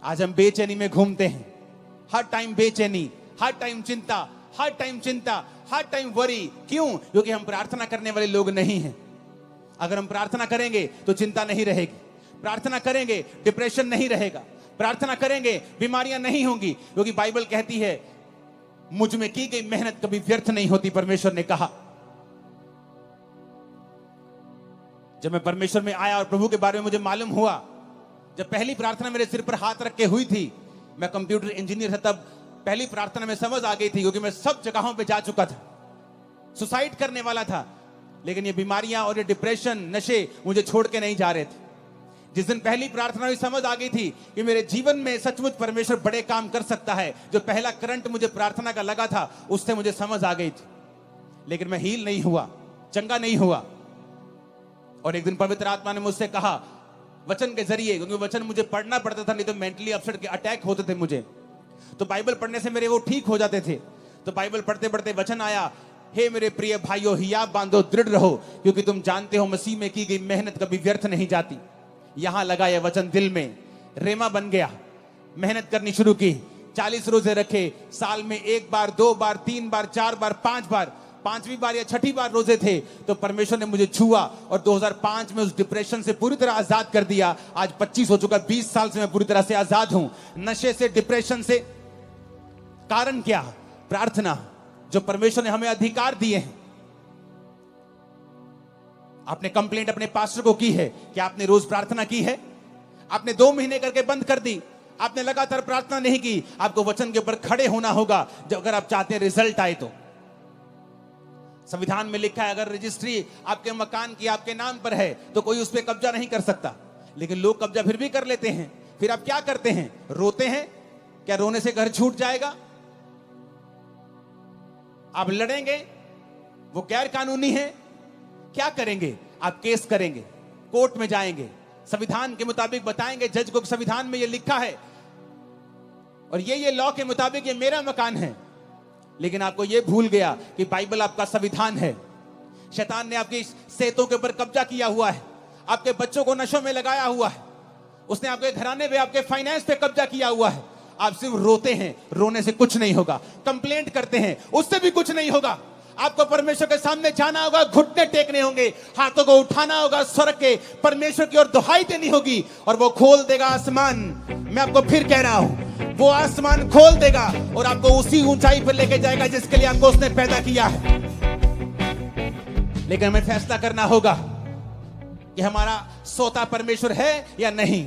आज हम बेचैनी में घूमते हैं, हर टाइम बेचैनी, हर टाइम चिंता, हर टाइम चिंता, हर टाइम वरी। क्यों? क्योंकि हम प्रार्थना करने वाले लोग नहीं हैं। अगर हम प्रार्थना करेंगे तो चिंता नहीं रहेगी, प्रार्थना करेंगे डिप्रेशन नहीं रहेगा, प्रार्थना करेंगे बीमारियां नहीं होंगी, क्योंकि बाइबल कहती है मुझ में की गई मेहनत कभी व्यर्थ नहीं होती, परमेश्वर ने कहा। जब मैं परमेश्वर में आया और प्रभु के बारे में मुझे मालूम हुआ, जब पहली प्रार्थना मेरे सिर पर हाथ रख के हुई थी, मैं कंप्यूटर इंजीनियर था, तब पहली प्रार्थना में समझ आ गई थी, क्योंकि मैं सब जगहों पे जा चुका था, सुसाइड करने वाला था, लेकिन ये बीमारियां और ये डिप्रेशन, नशे मुझे छोड़ के नहीं जा रहे थे। जिस दिन पहली प्रार्थना हुई, समझ आ गई थी कि मेरे जीवन में सचमुच परमेश्वर बड़े काम कर सकता है। जो पहला करंट मुझे प्रार्थना का लगा था, उससे मुझे समझ आ गई थी, लेकिन मैं हील नहीं हुआ, चंगा नहीं हुआ। और एक दिन पवित्र आत्मा ने मुझसे कहा वचन के जरिए, क्योंकि वचन मुझे पढ़ना पड़ता था, नहीं तो मेंटली अपसेट के अटैक होते थे मुझे, तो बाइबल पढ़ने से मेरे वो ठीक हो जाते थे। तो बाइबल पढ़ते पढ़ते वचन आया, हे मेरे प्रिय भाइयों, हियाव बांधो, दृढ़ रहो, क्योंकि तुम जानते हो मसीह में की गई मेहनत कभी व्यर्थ नहीं जाती। यहां लगा यह वचन दिल में, रेमा बन गया, मेहनत करनी शुरू की, 40 रोजे रखे, साल में 1 बार, 2 बार, 3 बार, 4 बार, 5 बार, 5वीं बार या 6ठी बार रोजे थे तो परमेश्वर ने मुझे छुआ और 2005 में उस डिप्रेशन से पूरी तरह आजाद कर दिया। आज 25 हो चुका, 20 साल से मैं पूरी तरह से आजाद हूं, नशे से, डिप्रेशन से। कारण क्या? प्रार्थना, जो परमेश्वर ने हमें अधिकार दिए हैं। आपने कंप्लेंट अपने पास्टर को की है? क्या आपने रोज प्रार्थना की है? आपने 2 महीने करके बंद कर दी, आपने लगातार प्रार्थना नहीं की। आपको वचन के ऊपर खड़े होना होगा जब अगर आप चाहते हैं रिजल्ट आए तो। संविधान में लिखा है अगर रजिस्ट्री आपके मकान की आपके नाम पर है तो कोई उस पर कब्जा नहीं कर सकता, लेकिन लोग कब्जा फिर भी कर लेते हैं। फिर आप क्या करते हैं? रोते हैं। क्या रोने से घर छूट जाएगा? आप लड़ेंगे, वो गैर कानूनी है। क्या करेंगे? आप केस करेंगे, कोर्ट में जाएंगे, संविधान के मुताबिक बताएंगे जज को संविधान में ये लिखा है और ये लॉ के मुताबिक ये मेरा मकान है। लेकिन आपको ये भूल गया कि बाइबल आपका संविधान है। शैतान ने आपकी सेहतों के ऊपर कब्जा किया हुआ है, आपके बच्चों को नशों में लगाया हुआ है, उसने आपके घराने पे, आपके फाइनेंस पे कब्जा किया हुआ है। आप सिर्फ रोते हैं, रोने से कुछ नहीं होगा। कंप्लेंट करते हैं, उससे भी कुछ नहीं होगा। आपको परमेश्वर के सामने जाना होगा, घुटने टेकने होंगे, हाथों को उठाना होगा, स्वर के परमेश्वर की ओर दुहाई देनी होगी और वो खोल देगा आसमान। मैं आपको फिर कह रहा हूं, वो आसमान खोल देगा और आपको उसी ऊंचाई पर लेके जाएगा जिसके लिए आपको उसने पैदा किया है। लेकिन हमें फैसला करना होगा कि हमारा सोता परमेश्वर है या नहीं।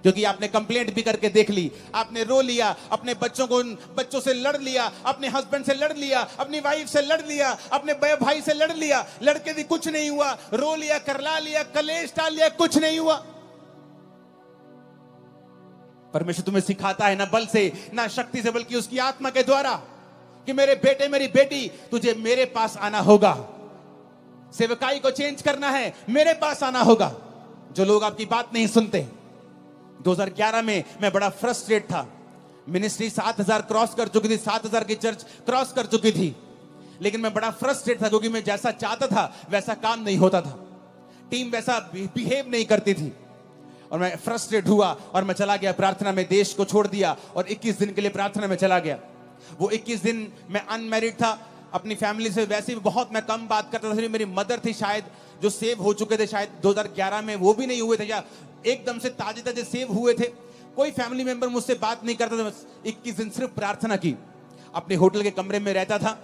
क्योंकि आपने कंप्लेंट भी करके देख ली, आपने रो लिया, अपने बच्चों से लड़ लिया, अपने हस्बैंड से लड़ लिया, अपनी वाइफ से लड़ लिया, अपने भाई से लड़ लिया, लड़के भी कुछ नहीं हुआ, रो लिया, करला लिया, कलेश डाल लिया, कुछ नहीं हुआ। परमेश्वर तुम्हें सिखाता है ना बल से ना शक्ति से, बल्कि उसकी आत्मा के द्वारा कि मेरे बेटे, मेरी बेटी, तुझे मेरे पास आना होगा। सेवकाई को चेंज करना है, मेरे पास आना होगा। जो लोग आपकी बात नहीं सुनते। 2011 में मैं बड़ा फ्रस्ट्रेट था। मिनिस्ट्री 7000 क्रॉस कर चुकी थी, 7000 की चर्च क्रॉस कर चुकी थी, लेकिन मैं बड़ा फ्रस्ट्रेट था क्योंकि मैं जैसा चाहता था वैसा काम नहीं होता था, टीम वैसा बिहेव नहीं करती थी। और मैं फ्रस्ट्रेट हुआ और मैं चला गया प्रार्थना में, देश को छोड़ दिया और 21 दिन के लिए प्रार्थना में चला गया। वो 21 दिन मैं अनमैरिड था, अपनी फैमिली से वैसे भी बहुत मैं कम बात करता था। मेरी मदर थी शायद, जो सेव हो चुके थे शायद 2011 में, वो भी नहीं हुए थे या एकदम से ताजे ताजे सेव हुए थे। कोई फैमिली मेंबर मुझसे बात नहीं करता था। 21 दिन सिर्फ प्रार्थना की। अपने होटल के कमरे में रहता था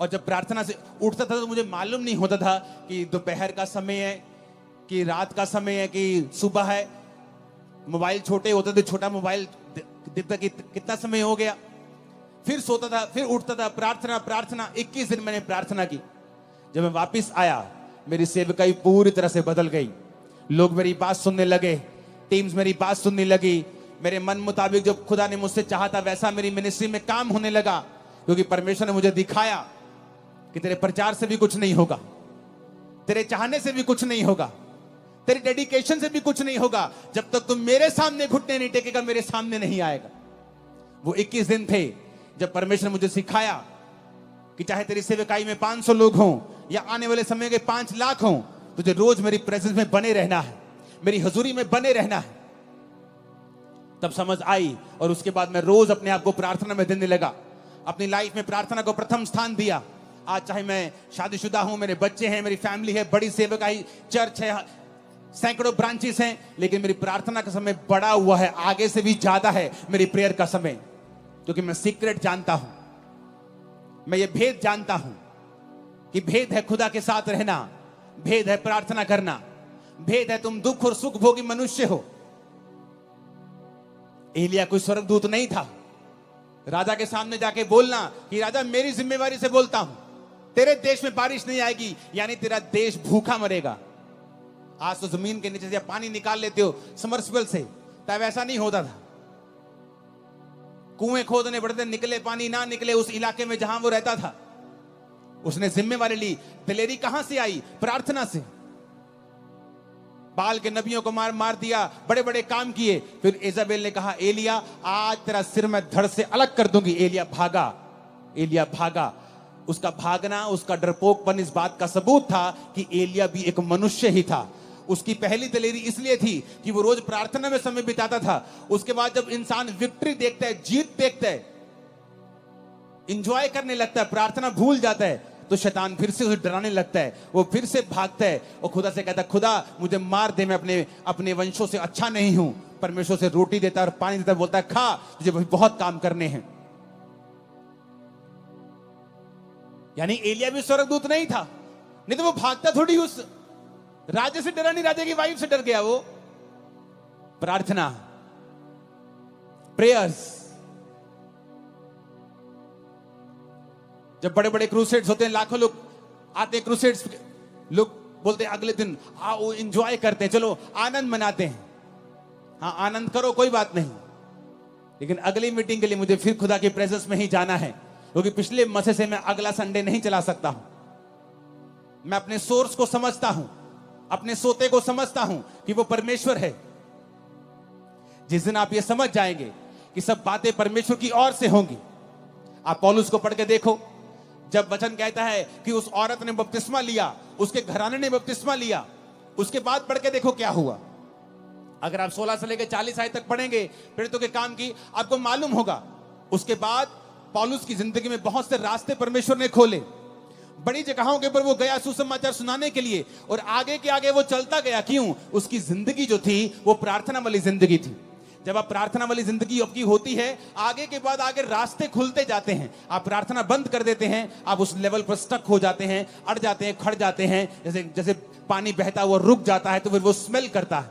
और जब प्रार्थना से उठता था तो मुझे मालूम नहीं होता था कि दोपहर का समय है कि रात का समय है कि सुबह है। मोबाइल छोटे होते थे, छोटा मोबाइल दिखता कि कितना समय हो गया। फिर सोता था, फिर उठता था, प्रार्थना प्रार्थना। 21 दिन मैंने प्रार्थना की। जब मैं वापस आया, मेरी सेवकाई पूरी तरह से बदल गई। लोग मेरी बात सुनने लगे, टीम्स मेरी बात सुनने लगी। मेरे मन मुताबिक जो खुदा ने मुझसे चाहा था वैसा मेरी मिनिस्ट्री में काम होने लगा, क्योंकि परमेश्वर ने मुझे दिखाया कि तेरे प्रचार से भी कुछ नहीं होगा, तेरे चाहने से भी कुछ नहीं होगा, तेरे डेडिकेशन से भी कुछ नहीं होगा। जब तक तुम मेरे सामने घुटने नहीं टेकेगा, मेरे सामने नहीं आएगा। वो 21 दिन थे जब परमेश्वर ने मुझे सिखाया कि चाहे तेरी सेवकाई में 500 लोग हों या आने वाले समय के 5 लाख हों, तुझे रोज मेरी प्रेजेंस में बने रहना है, मेरी हजूरी में बने रहना है। तब समझ आई और उसके बाद मैं रोज अपने आप को प्रार्थना में देने लगा। अपनी लाइफ में प्रार्थना को प्रथम स्थान दिया। आज चाहे मैं शादीशुदा हूं, मेरे बच्चे हैं, मेरी फैमिली है, बड़ी सेवकाई चर्च है, सैकड़ों ब्रांचेस हैं, लेकिन मेरी प्रार्थना का समय बढ़ा हुआ है, आगे से भी ज्यादा है मेरी प्रेयर का समय। क्योंकि मैं सीक्रेट जानता हूं, मैं ये भेद जानता हूं कि भेद है खुदा के साथ रहना, भेद है प्रार्थना करना, भेद है तुम दुख और सुख भोगी मनुष्य हो। एलिया कोई स्वर्गदूत नहीं था। राजा के सामने जाके बोलना कि राजा मेरी जिम्मेवारी से बोलता हूं, तेरे देश में बारिश नहीं आएगी, यानी तेरा देश भूखा मरेगा। आज तो जमीन के नीचे से पानी निकाल लेते हो समर्सिबल से, तब ऐसा नहीं होता था। कुएं खोदने पड़ते, निकले पानी ना निकले उस इलाके में जहां वो रहता था। उसने जिम्मेवारी ली। दिलेरी कहां से आई? प्रार्थना से। बाल के नबियों को मार दिया, बड़े बड़े काम किए। फिर इजाबेल ने कहा एलिया आज तेरा सिर मैं धड़ से अलग कर दूंगी। एलिया भागा, एलिया भागा। उसका भागना, उसका डरपोकपन इस बात का सबूत था कि एलिया भी एक मनुष्य ही था। उसकी पहली दलेरी इसलिए थी कि वो रोज प्रार्थना में समय बिताता था। उसके बाद जब इंसान विक्ट्री देखता है, जीत देखता है, इंजॉय करने लगता है, प्रार्थना भूल जाता है, तो शैतान फिर से उसे डराने लगता है। वो फिर से भागता है और खुदा से कहता है खुदा मुझे मार दे, मैं अपने वंशों से अच्छा नहीं हूं। परमेश्वर से रोटी देता है और पानी देता है, बोलता है खा, तुझे बहुत काम करने हैं। यानी एलिया भी स्वर्गदूत नहीं था, नहीं तो वो भागता थोड़ी। उस राजा से डरा नहीं, राजा की वाइफ से डर गया वो। प्रार्थना, प्रेयर्स। जब बड़े बड़े क्रूसेड्स होते हैं, लाखों लोग आते हैं क्रूसेड्स, लोग बोलते हैं अगले दिन आओ एंजॉय करते हैं, चलो आनंद मनाते हैं। हाँ आनंद करो, कोई बात नहीं, लेकिन अगली मीटिंग के लिए मुझे फिर खुदा की प्रेजेंस में ही जाना है, क्योंकि पिछले मसे से मैं अगला संडे नहीं चला सकता हूं। मैं अपने सोर्स को समझता हूं, अपने सोते को समझता हूं कि वो परमेश्वर है। जिस दिन आप ये समझ जाएंगे कि सब बातें परमेश्वर की ओर से होंगी। आप पौलुस को पढ़ के देखो, जब वचन कहता है कि उस औरत ने बपतिस्मा लिया, उसके घराने ने बपतिस्मा लिया, उसके बाद पढ़ के देखो क्या हुआ। अगर आप 16 से लेकर 40 आयत तक पढ़ेंगे प्रेरितों के काम की, आपको मालूम होगा उसके बाद पौलुस की जिंदगी में बहुत से रास्ते परमेश्वर ने खोले। बड़ी जगहों के ऊपर वो गया सुसमाचार सुनाने के लिए, और आगे के आगे वो चलता गया। क्यों? उसकी जिंदगी जो थी वो प्रार्थना वाली जिंदगी थी। जब आप प्रार्थना वाली जिंदगी आपकी होती है, आगे के बाद आगे रास्ते खुलते जाते हैं। आप प्रार्थना बंद कर देते हैं, आप उस लेवल पर स्टक हो जाते हैं, अड़ जाते हैं, खड़ जाते हैं। जैसे पानी बहता हुआ रुक जाता है तो फिर वो स्मेल करता है,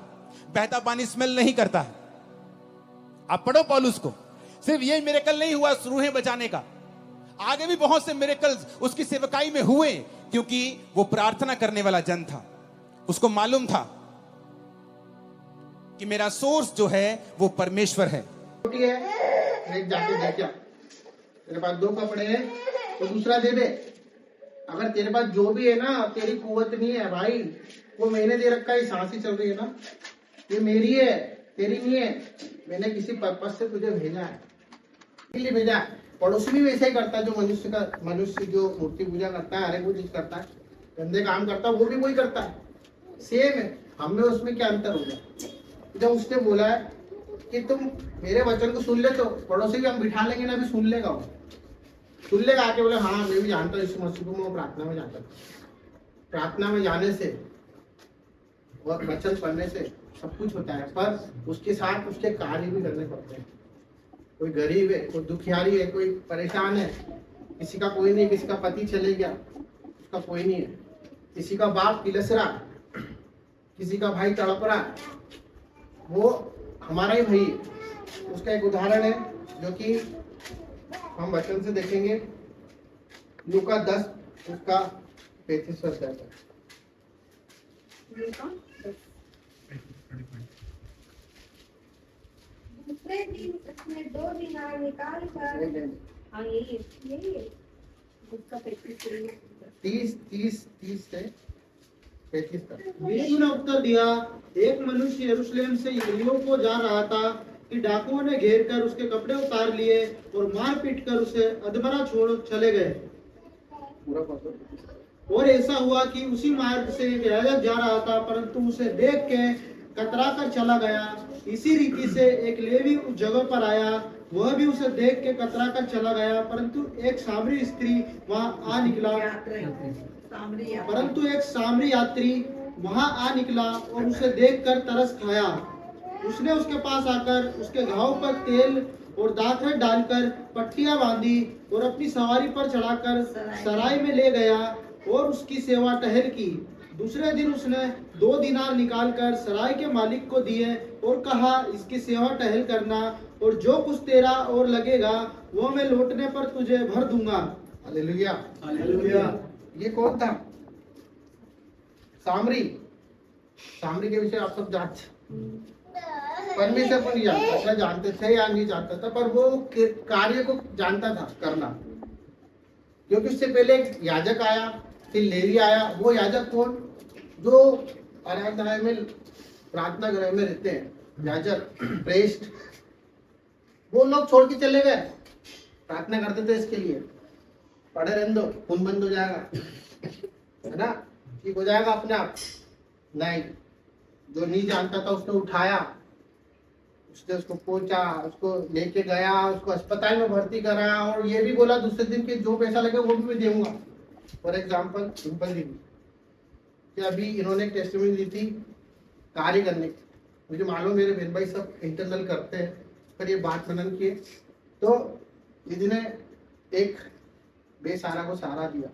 बहता पानी स्मेल नहीं करता है। आप पढ़ो पौलुस को, सिर्फ ये मिरेकल नहीं हुआ रूहें बचाने का, आगे भी बहुत से मिरेकल्स उसकी सेवकाई में हुए, क्योंकि वो प्रार्थना करने वाला जन था। उसको मालूम था कि मेरा सोर्स जो है वो परमेश्वर है। एक जाके दे क्या, तेरे पास 2 कपड़े हैं तो दूसरा दे दे। अगर तेरे पास जो भी है ना, तेरी कुवत नहीं है भाई, वो मैंने दे रखा है, सांस ही चल रही है ना, ये मेरी है, तेरी नहीं है। मैंने किसी पर्पज से तुझे भेजा है, इसलिए भेजा है। पड़ोसी भी वैसे ही करता है, जो मनुष्य जो मूर्ति पूजा करता है, हर एक वो चीज करता है, गंदे काम करता है, वो भी वही करता है, सेम है। हमें उसमें क्या अंतर होगा? जब उसने बोला है कि तुम मेरे वचन को सुन ले, तो पड़ोसी भी हम बिठा लेंगे ना, भी सुन लेगा, वो सुन लेगा, आके बोले हाँ मैं भी जानता हूँ यीशु मसीह को, मैं प्रार्थना में जाता हूँ। प्रार्थना में जाने से और वचन पढ़ने से सब कुछ होता है, पर उसके साथ उसके कार्य भी करने पड़ते हैं। कोई गरीब है, कोई दुखियारी है, कोई परेशान है, किसी का कोई नहीं, किसी का पति चले गया, उसका कोई नहीं है, किसी का बाप पिलस रहा, किसी का भाई तड़प रहा, वो हमारा ही भाई है। उसका एक उदाहरण है जो कि हम वचन से देखेंगे, लूका 10 उसका 35 वर्ष है। दूसरे दिन उसने 2 दिनार निकाल कर, हाँ यही है उसका 30 से 35 तक। यीशु ने उत्तर दिया, एक मनुष्य यरूशलेम से यरीहो को जा रहा था कि डाकुओं ने घेर कर उसके कपड़े उतार लिए और मार पीट कर उसे अधमरा छोड़ चले गए। और ऐसा हुआ कि उसी मार्ग से एक याजक जा रहा था, परंतु उसे देख के कतरा कर चला गया। इसी रीति से एक लेवी उस जगह पर आया, वह भी उसे देख के कतरा कर चला गया, परंतु एक सामरी स्त्री वहां आ निकला वहां आ निकला और उसे देखकर तरस खाया। उसने उसके पास आकर उसके घाव पर तेल और दाखरस डालकर पट्टियां बांधी और अपनी सवारी पर चढ़ाकर सराय में ले गया और उसकी सेवा टहल की। दूसरे दिन उसने 2 दीनार निकालकर सराय के मालिक को दिए और कहा, इसकी सेवा टहल करना और जो कुछ तेरा और लगेगा वो मैं लौटने पर तुझे भर दूंगा। हालेलुया। हालेलुया। ये कौन था? सामरी। सामरी के विषय आप सब जानते, परमेश्वर को नहीं जानता था, जानते थे या नहीं जानता था, पर वो कार्य को जानता था करना, क्योंकि उससे पहले एक याजक आया, फिर लेवी आया। वो याजक कौन? जो आराधनालय में प्रार्थना गृह में रहते हैं, याजक, प्रेस्ट, वो लोग छोड़ के चले गए। प्रार्थना करते थे इसके लिए, पढ़े रहने दो, खून बंद हो जाएगा, है ना, ठीक हो जाएगा अपने आप। नहीं, जो नहीं जानता था उसने उठाया, उसने उसको पहुंचा, उसको लेके गया, उसको अस्पताल में भर्ती कराया और ये भी बोला दूसरे दिन कि जो पैसा लगे वो भी मैं दूंगा। फॉर एग्जाम्पल सिंपल दी कि अभी इन्होंने टेस्टिमनी दी थी कार्य करने की, मुझे मालूम मेरे बहन भाई सब इंटरनल करते हैं, पर ये बात मनन किए तो दीदी ने एक बेसहारा को सहारा दिया,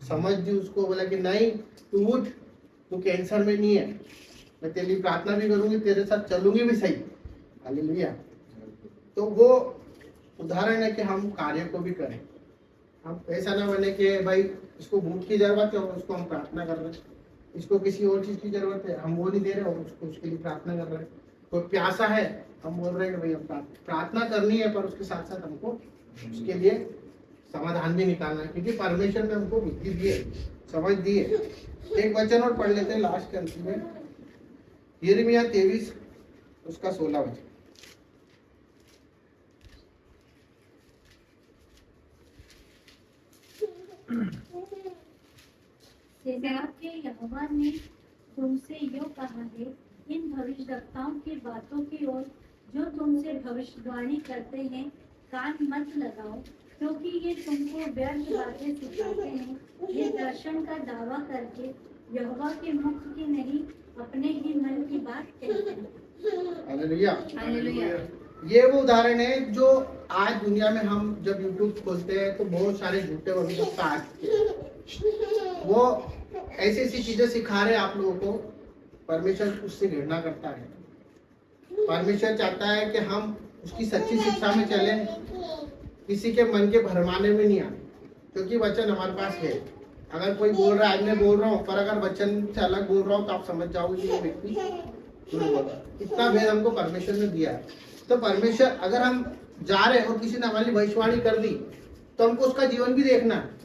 समझ दी उसको, बोला कि नहीं तू उठ, तू कैंसर में नहीं है, मैं तेरे लिए प्रार्थना भी करूंगी, तेरे साथ चलूंगी भी सही। हालेलुया। तो वो उदाहरण है कि हम कार्य को भी करें। हम ऐसा ना बने कि भाई इसको भूख की जरूरत है और उसको हम प्रार्थना कर रहे हैं, इसको किसी और चीज की जरूरत है हम वो नहीं दे रहे और उसको उसके लिए प्रार्थना कर रहे हैं। कोई प्यासा है, हम बोल रहे हैं कि भाई हम प्रार्थना करनी है, पर उसके साथ साथ हमको उसके लिए समाधान भी निकालना है, क्योंकि परमेश्वर ने हमको बुद्धि दी है, समझ दी है। एक वचन और पढ़ लेते हैं लास्ट के अंत में, यिर्मयाह 23 उसका 16 वचन। सेनाओं के यहोवा ने तुमसे यो कहा है, इन भविष्यद्वक्ताओं की बातों की ओर जो तुमसे भविष्यवाणी करते हैं कान मत लगाओ, क्योंकि ये तुमको व्यर्थ बातें सिखाते हैं। ये दर्शन का दावा करके यहोवा के मुख की नहीं अपने ही मन की बात कहते हैं। हालेलुया। हालेलुया। ये वो उदाहरण है जो आज दुनिया में हम जब YouTube खोलते हैं तो बहुत सारे झूठे भविष्यवक्ता आते हैं, वो ऐसी ऐसी चीजें सिखा रहे हैं आप लोगों को। परमेश्वर उससे घृणा करता है। परमेश्वर चाहता है कि हम उसकी सच्ची शिक्षा में चलें, किसी के मन के भरमाने में नहीं आए, क्योंकि वचन हमारे पास है। अगर कोई बोल रहा है, आज मैं बोल रहा हूँ, पर अगर वचन से अलग बोल रहा हूँ तो आप समझ जाओगे कि ये व्यक्ति झूठ बोल रहा है। इतना भेद हमको परमेश्वर ने दिया है। तो परमेश्वर, अगर हम जा रहे और किसी ने हमारी भविष्यवाणी कर दी तो हमको उसका जीवन भी देखना है।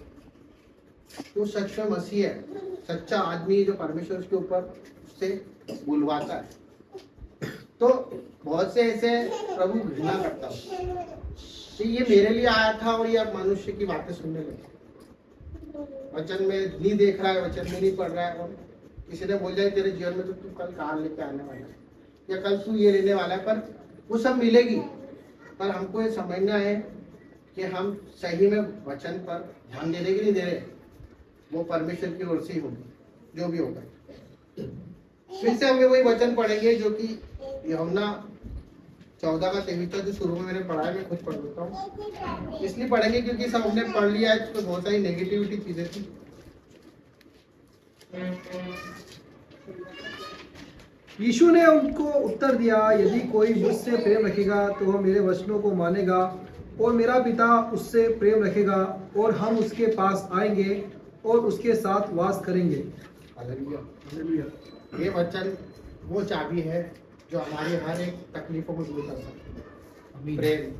तो सच में मसीह है, सच्चा आदमी जो परमेश्वर के ऊपर उससे बुलवाता है। तो बहुत से ऐसे प्रभु घृणा करता है कि ये मेरे लिए आया था और ये अब मनुष्य की बातें सुनने लगे, वचन में नहीं देख रहा है, वचन में नहीं पढ़ रहा है, और किसी ने बोल जाए तेरे जीवन में तो तू कल कार लेके आने वाला है या कल तू ये लेने वाला है, पर वो सब मिलेगी। पर हमको ये समझना है कि हम सही में वचन पर ध्यान दे रहे कि नहीं दे रहे, वो परमेश्वर की ओर से ही होगी जो भी होगा। फिर से हम वही वचन पढ़ेंगे जो कि यूहन्ना 14 का 23 जो शुरू में मैंने पढ़ा है, मैं खुद पढ़ देता हूँ। इसलिए पढ़ेंगे क्योंकि सब हमने पढ़ लिया है, तो बहुत सारी नेगेटिविटी चीजें थी। यीशु ने उनको उत्तर दिया, यदि कोई मुझसे प्रेम रखेगा तो वह मेरे वचनों को मानेगा और मेरा पिता उससे प्रेम रखेगा और हम उसके पास आएंगे और उसके साथ वास करेंगे। हालेलुया। हालेलुया। ये वचन वो चाबी है जो हमारी हर एक तकलीफों को दूर कर सकती है, प्रेम।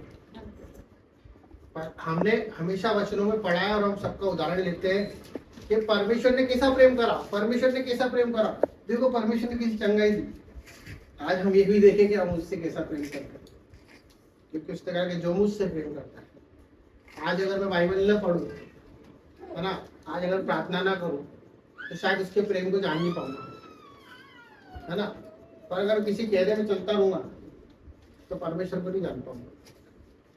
पर हमने हमेशा वचनों में पढ़ा है और हम सबका उदाहरण लेते हैं कि परमेश्वर ने कैसा प्रेम करा, परमेश्वर ने कैसा प्रेम करा। देखो परमेश्वर ने किसी चंगाई दी, आज हम ये भी देखें कि हम उससे कैसा प्रेम करते हैं, क्योंकि उसने कहा कि जो मुझसे प्रेम करता है। आज अगर मैं बाइबल न पढ़ूं, है ना, आज अगर प्रार्थना ना करूं तो शायद उसके प्रेम को जान नहीं पाऊंगा, है ना। पर अगर किसी कहने में चलता रहूंगा तो परमेश्वर को नहीं जान पाऊंगा।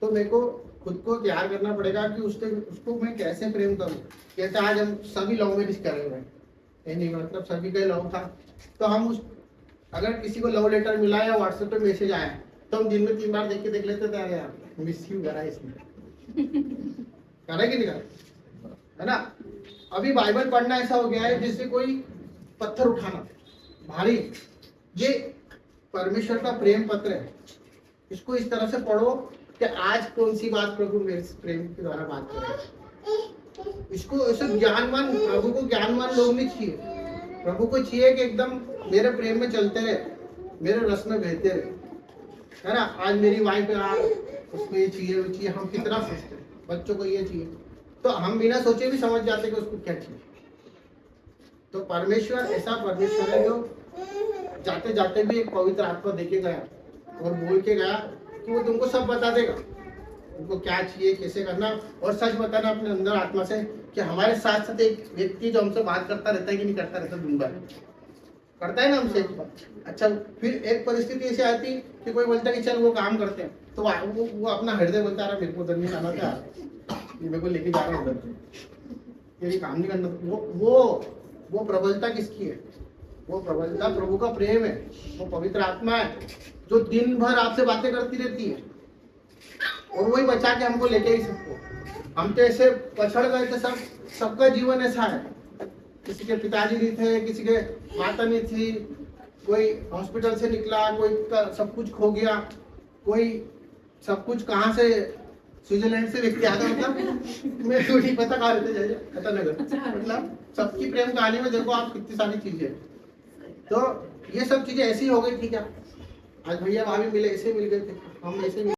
तो मेरे को खुद को तैयार करना पड़ेगा कि उसको मैं कैसे प्रेम करूं। जैसे आज हम सभी लव मैरिज कर रहे हैं, ये नहीं मतलब सभी का लव था, तो हम अगर किसी को लव लेटर मिला या व्हाट्सएप पे मैसेज आया तो हम दिन में 3 बार देख लेते थे, अरे यार मिस यू करा इसने, करा कि नहीं करा, है ना। अभी बाइबल पढ़ना ऐसा हो गया है जैसे कोई पत्थर उठाना भारी। ये परमेश्वर का प्रेम पत्र है, इसको इस तरह से पढ़ो कि आज कौन सी बात प्रभु मेरे प्रेम के द्वारा बात करें। इसको ऐसे ज्ञानवान, प्रभु को ज्ञानवान लोग नहीं चाहिए, प्रभु को चाहिए कि एकदम मेरे प्रेम में चलते रहे, मेरे रस में बहते रहे, है ना। आज मेरी वाइफ यार उसको ये चाहिए वो चाहिए, हम कितना सोचते हैं, बच्चों को ये चाहिए, तो हम बिना सोचे भी समझ जाते कि उसको क्या चाहिए। तो परमेश्वर ऐसा परमेश्वर है जो जाते जाते भी एक पवित्र आत्मा देके गया और बोल के गया कि वो तुमको सब बता देगा, तुमको क्या चाहिए, कैसे करना, और सच बताना अपने अंदर आत्मा से। कि हमारे साथ साथ एक व्यक्ति जो हमसे बात करता रहता है कि नहीं करता रहता, दिन भर करता है ना हमसे। अच्छा, फिर एक परिस्थिति ऐसी आती कि कोई बोलता है कि चल वो काम करते हैं, तो वो अपना हृदय बोलता है मेरे को उधर नहीं जाना था, ये मेरे को लेके जा रहा है उधर, ये काम नहीं करना। वो प्रबलता किसकी है? वो प्रबलता प्रभु का प्रेम है, वो पवित्र आत्मा है जो दिन भर आपसे बातें करती रहती है, और वही बचा के हमको लेके ही सबको। हम तो ऐसे पछड़ गए थे, सबका जीवन ऐसा है, किसी के पिताजी नहीं थे, किसी के माता नहीं थी, कोई हॉस्पिटल से निकला, कोई सब कुछ खो गया, कोई सब कुछ कहाँ से स्विट्जरलैंड से व्यक्ति आता, मतलब मैं तो नहीं पता कहाँ रहते जाइए पता नगर, मतलब सबकी प्रेम कहानी में देखो आप कितनी सारी चीजें। तो ये सब चीजें ऐसी हो गई थी क्या? आज भैया भाभी मिले, ऐसे मिल गए थे, हम ऐसे